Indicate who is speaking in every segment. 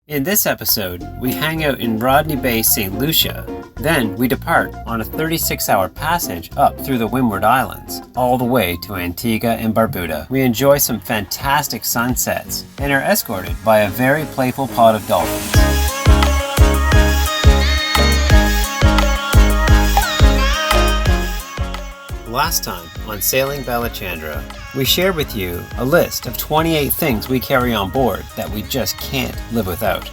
Speaker 1: In this episode, we hang out in Rodney Bay St. Lucia. Then we depart on a 36-hour passage up through the Windward Islands, all the way to Antigua and Barbuda. We enjoy some fantastic sunsets and are escorted by a very playful pod of dolphins. Last time on Sailing Balachandra, we shared with you a list of 28 things we carry on board that we just can't live without.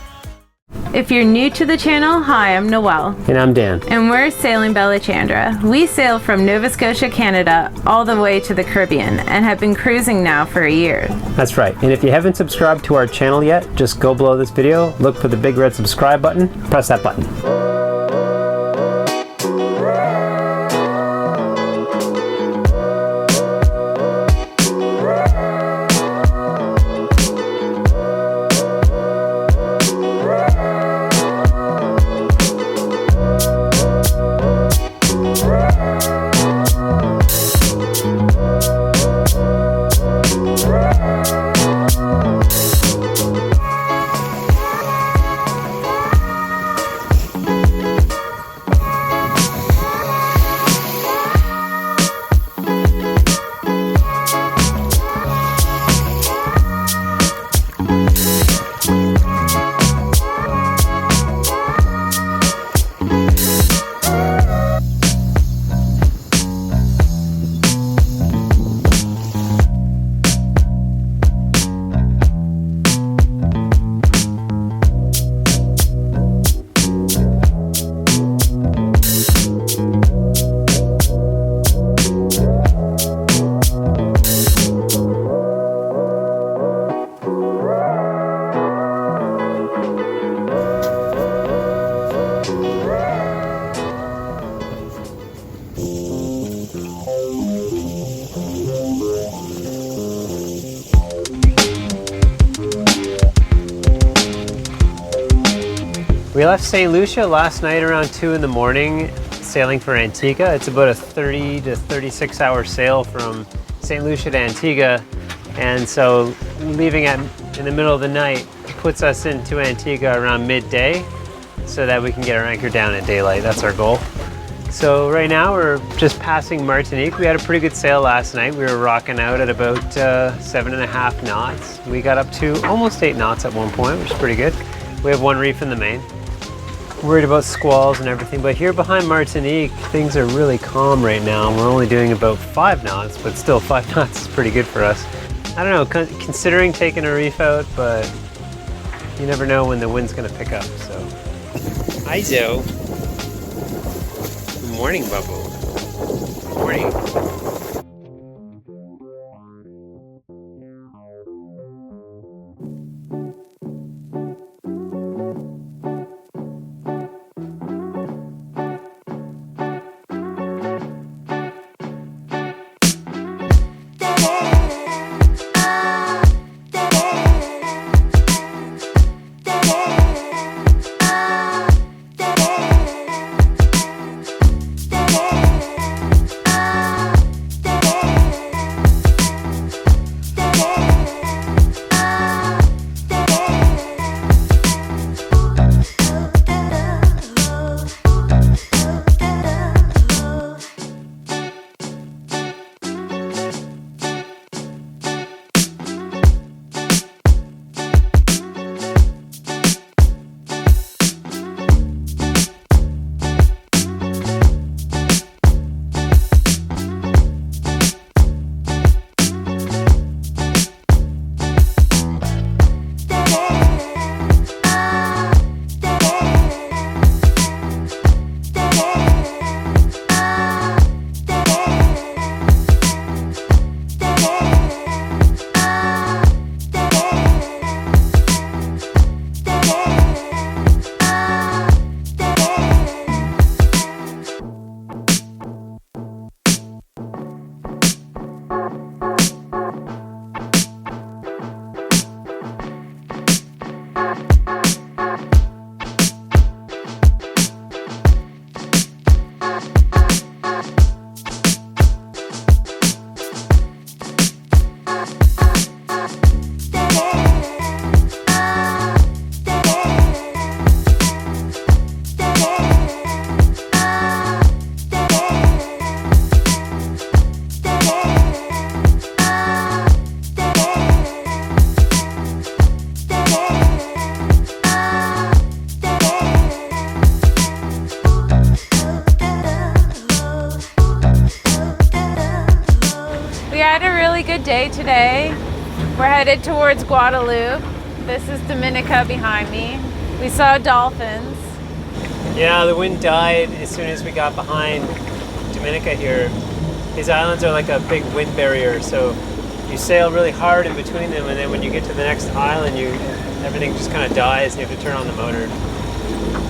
Speaker 2: If you're new to the channel, hi, I'm Noelle.
Speaker 1: And I'm Dan.
Speaker 2: And we're Sailing Balachandra. We sail from Nova Scotia, Canada, all the way to the Caribbean and have been cruising now for a year.
Speaker 1: That's right. And if you haven't subscribed to our channel yet, just go below this video, look for the big red subscribe button, press that button. We left St. Lucia last night around 2 in the morning, sailing for Antigua. It's about a 30 to 36 hour sail from St. Lucia to Antigua. And so leaving in the middle of the night puts us into Antigua around midday so that we can get our anchor down at daylight. That's our goal. So right now we're just passing Martinique. We had a pretty good sail last night. We were rocking out at about 7.5 knots. We got up to almost 8 knots at one point, which is pretty good. We have one reef in the main. Worried about squalls and everything, but here behind Martinique, things are really calm right now. We're only doing about 5 knots, but still 5 knots is pretty good for us. I don't know, considering taking a reef out, but you never know when the wind's gonna pick up, so. Hi, Zoe. Good morning, Bubble. Good morning.
Speaker 2: good day today. We're headed towards Guadeloupe. This is Dominica behind me. We saw dolphins.
Speaker 1: Yeah, the wind died as soon as we got behind Dominica here. These islands are like a big wind barrier, so you sail really hard in between them, and then when you get to the next island, everything just kind of dies and you have to turn on the motor.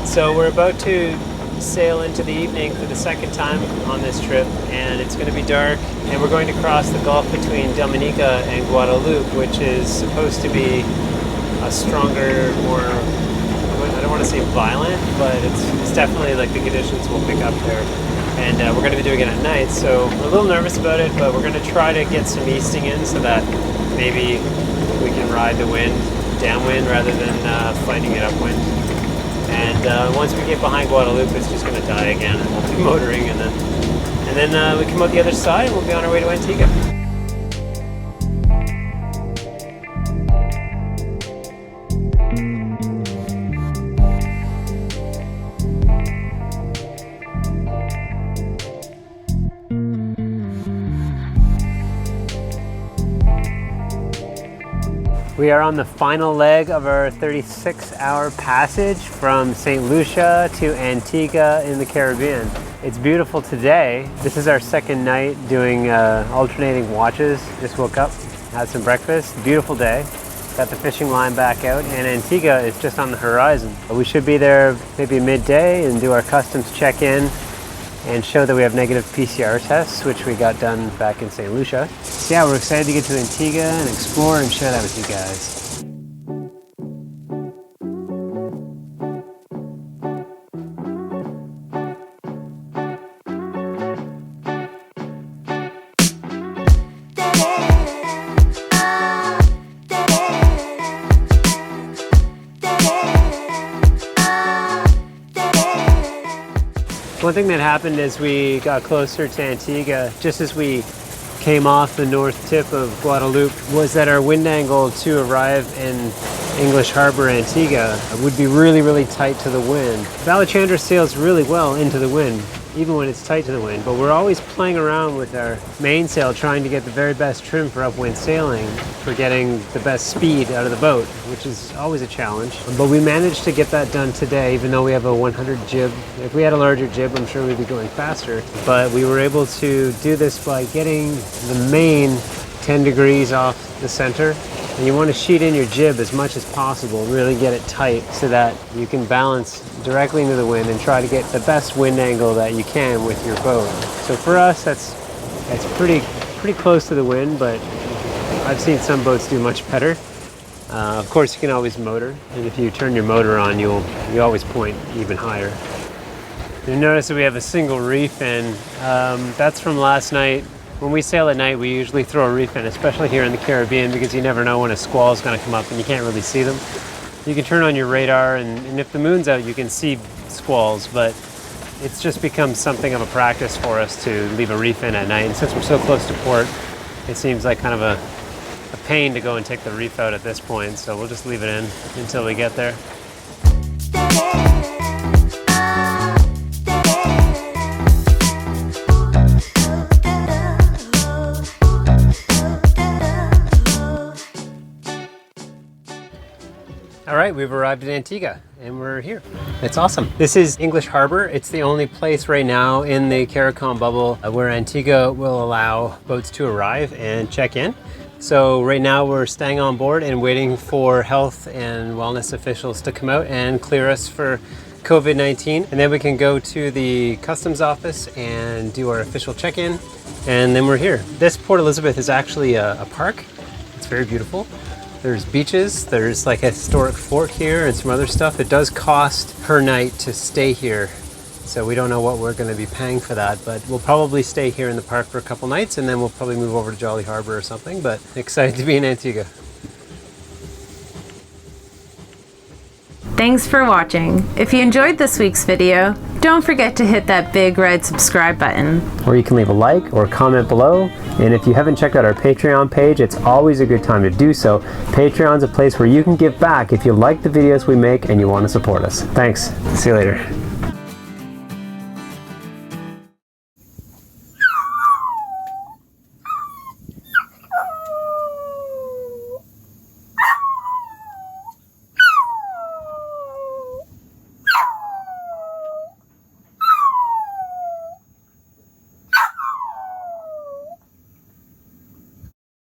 Speaker 1: So we're about to sail into the evening for the second time on this trip, and it's going to be dark, and we're going to cross the gulf between Dominica and Guadeloupe, which is supposed to be a stronger, more, I don't want to say violent, but it's definitely like the conditions will pick up there. And we're going to be doing it at night, so we're a little nervous about it, but we're going to try to get some easting in so that maybe we can ride the wind downwind rather than fighting it upwind. And once we get behind Guadeloupe, it's just going to die again, and we'll be motoring, and then we come out the other side, and we'll be on our way to Antigua. We are on the final leg of our 36-hour passage from St. Lucia to Antigua in the Caribbean. It's beautiful today. This is our second night doing alternating watches. Just woke up, had some breakfast. Beautiful day. Got the fishing line back out, and Antigua is just on the horizon. We should be there maybe midday and do our customs check-in and show that we have negative PCR tests, which we got done back in St. Lucia. So yeah, we're excited to get to Antigua and explore and share that with you guys. One thing that happened as we got closer to Antigua, just as we came off the north tip of Guadeloupe, was that our wind angle to arrive in English Harbor, Antigua, would be really, really tight to the wind. Balachandra sails really well into the wind, even when it's tight to the wind, but we're always playing around with our mainsail trying to get the very best trim for upwind sailing, for getting the best speed out of the boat, which is always a challenge. But we managed to get that done today, even though we have a 100 jib. If we had a larger jib, I'm sure we'd be going faster, but we were able to do this by getting the main 10 degrees off the center. And you want to sheet in your jib as much as possible, really get it tight so that you can balance directly into the wind and try to get the best wind angle that you can with your boat. So for us, that's pretty close to the wind, but I've seen some boats do much better. Of course, you can always motor, and if you turn your motor on, you always point even higher. You'll notice that we have a single reef in. That's from last night. When we sail at night, we usually throw a reef in, especially here in the Caribbean, because you never know when a squall is going to come up and you can't really see them. You can turn on your radar, and if the moon's out, you can see squalls, but it's just become something of a practice for us to leave a reef in at night. And since we're so close to port, it seems like kind of a pain to go and take the reef out at this point, so we'll just leave it in until we get there. All right, we've arrived at Antigua and we're here. It's awesome. This is English Harbor. It's the only place right now in the Caricom bubble where Antigua will allow boats to arrive and check in. So right now we're staying on board and waiting for health and wellness officials to come out and clear us for COVID-19. And then we can go to the customs office and do our official check-in. And then we're here. This Port Elizabeth is actually a park. It's very beautiful. There's beaches, there's like a historic fort here and some other stuff. It does cost per night to stay here, so we don't know what we're going to be paying for that, but we'll probably stay here in the park for a couple nights and then we'll probably move over to Jolly Harbor or something, but excited to be in Antigua.
Speaker 2: Thanks for watching. If you enjoyed this week's video, don't forget to hit that big red subscribe button.
Speaker 1: Or you can leave a like or comment below. And if you haven't checked out our Patreon page, it's always a good time to do so. Patreon's a place where you can give back if you like the videos we make and you want to support us. Thanks. See you later.